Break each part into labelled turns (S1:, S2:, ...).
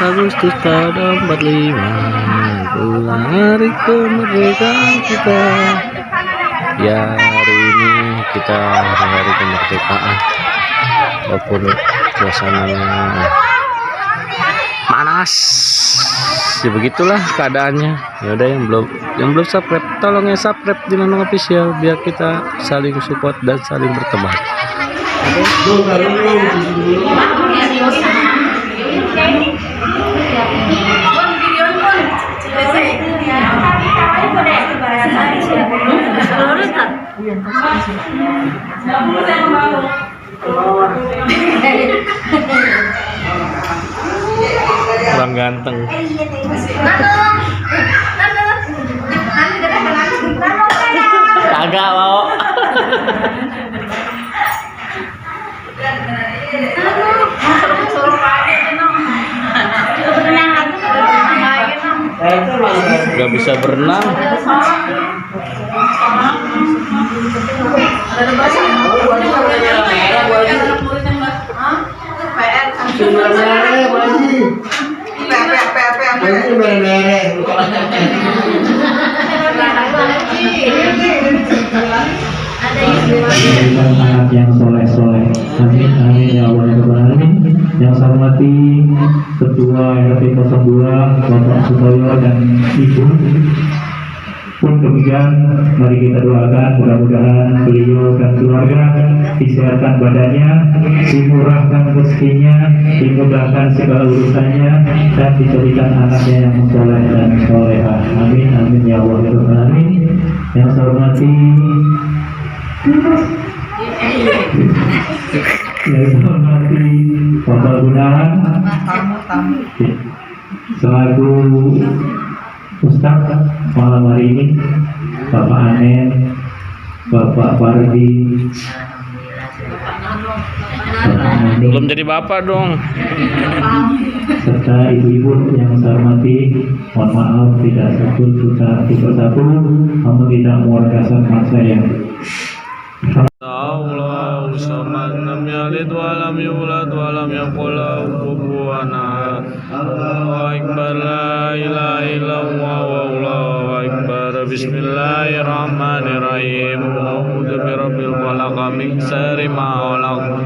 S1: Agustus tahun 45, bulan hari kemerdekaan kita. Ya, hari ini kita hari kemerdekaan, walaupun suasananya panas, ya begitulah keadaannya. Ya udah, yang belum subscribe, tolong ya subscribe di Nonong Official biar kita saling support dan saling berteman. Kurang ganteng. Kagak mau. Gak bisa berenang.
S2: Anak yang soleh-soleh, amin amin ya Allah ya Rabbal alamin. Yang saya hormati Ketua RT 02 Bapak Sutoyo dan Ibu. Pun demikian, mari kita doakan mudah-mudahan beliau dan keluarga disehatkan badannya, dimurahkan rezekinya, dimudahkan segala urusannya, dan diberikan anaknya yang soleh dan solehah. Amin amin ya Allah ya Rabbal alamin. Yang saya hormati Bapak Gunawan selaku Ustaz malam hari ini, Bapak Anen, Bapak Fardi,
S1: Belum jadi bapak dong.
S2: serta ibu-ibu yang saya hormati. Mohon maaf tidak satu persatu, namun tidak mewakilkan masa yang
S1: Allah samad lam yalid wa lam yulad wa lam yakul lahu kufuwan ahad. Allahu akbar, la ilaha illallah wallahu akbar. Bismillahirrahmanirrahim. A'udzu birabbil falaq min syarri ma khalaq.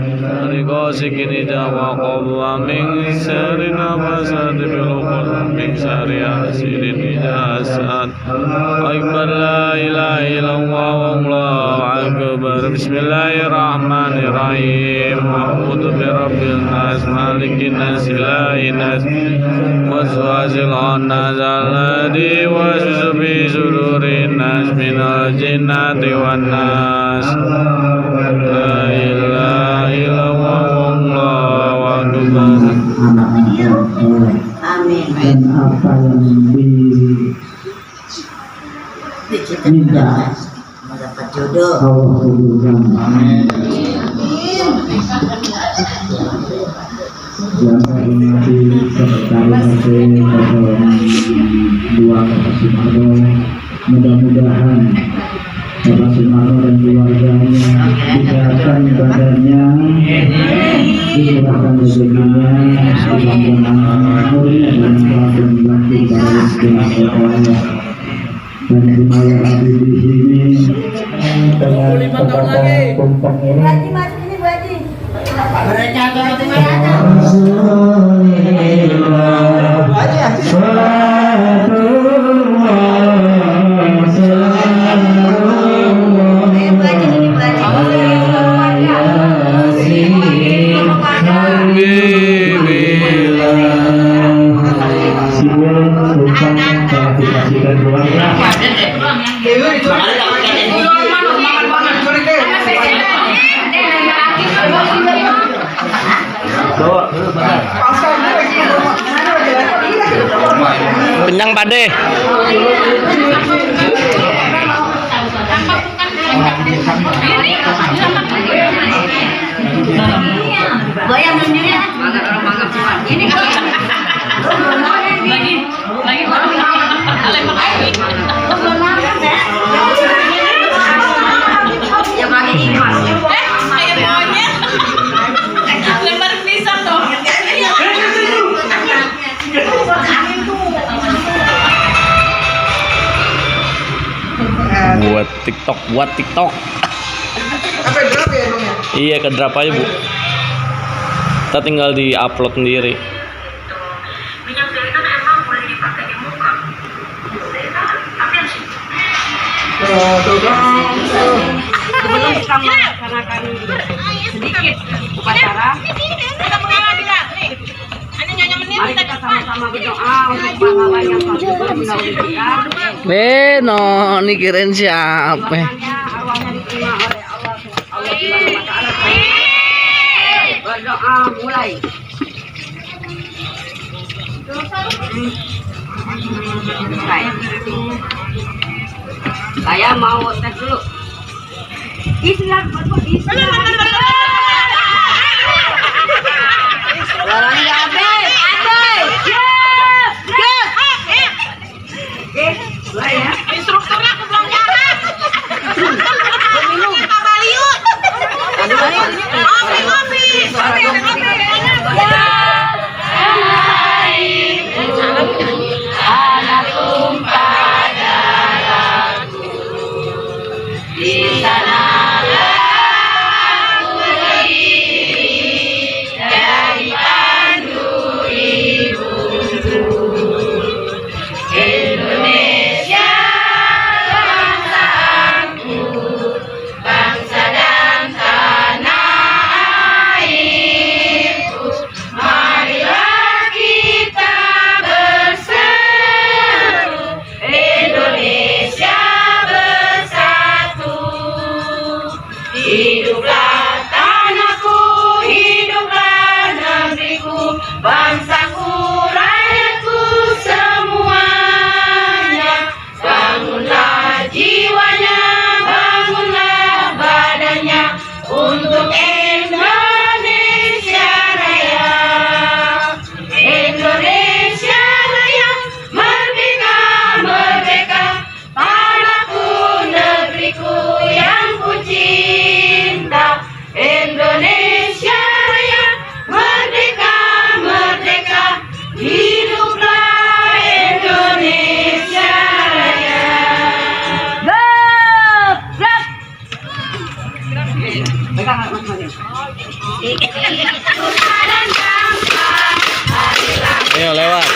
S1: Min ghasiqin idza waqab wa min syarri nafasati fil 'uqad min syarri hasidin idza hasad. Akbar, la ilaha illallah wallahu akbar. Bismillahirrahmanirrahim. A'udzu birabbil nas, malikin nas, ilahin nas, waswasil khannas, alladzi waswisu fi sudurin nas, minal jinnati wan nas. La ilaha illallah wallahu akbar.
S2: Amin. Dan apa yang diminta
S3: mendapat jodoh.
S2: Allah kabulkan. Amin. Yang saya hormati Sekretaris RT 02 Bapak Sumarno, mudah-mudahan Bapak Sumarno dan keluarganya disehatkan badannya, dimurahkan rezekinya, dilambangkan umurnya dan selalu membantu para rezeki dan semuanya hadir di sini dengan kepada tumpang ini.
S1: Kenyang pade.
S3: Goyang sendiri ya. Ini lagi yang pakai iman. Kayak monyet. Lembar pisang tuh.
S1: TikTok buat TikTok.
S4: Apa drop ya emangnya?
S1: Iya, ke drop aja Bu. Kita tinggal di upload sendiri.
S5: Minyak zaitun emang boleh dipakai di muka. Tapi harus
S3: Sebelum kita melaksanakan sedikit upacara, mari kita sama-sama berdoa untuk pahlawan yang telah mendahului kita.
S1: No, ini kirain siapa?
S3: Arwahnya diterima oleh Allah Subhanahu wa Ta'ala. Berdoa mulai. Saya mau tes dulu. Islam, Barangnya habis. Ya.
S5: instrukturnya ke belakang jalan. Minum apa liut? Hiduplah tanahku, hiduplah negeriku, bangsaku, rakyatku semuanya. Bangunlah jiwanya, bangunlah badannya untuk Indonesia Raya. Indonesia Raya, merdeka, merdeka, tanahku, negeriku yang ku cinta. Indonesia Raya, merdeka, merdeka, hiduplah Indonesia Raya.
S3: Pegang masing-masing.
S1: Ayo lewat.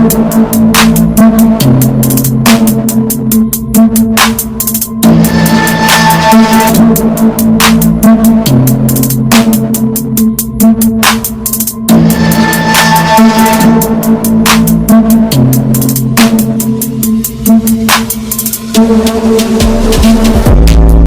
S2: Wabarakatuh.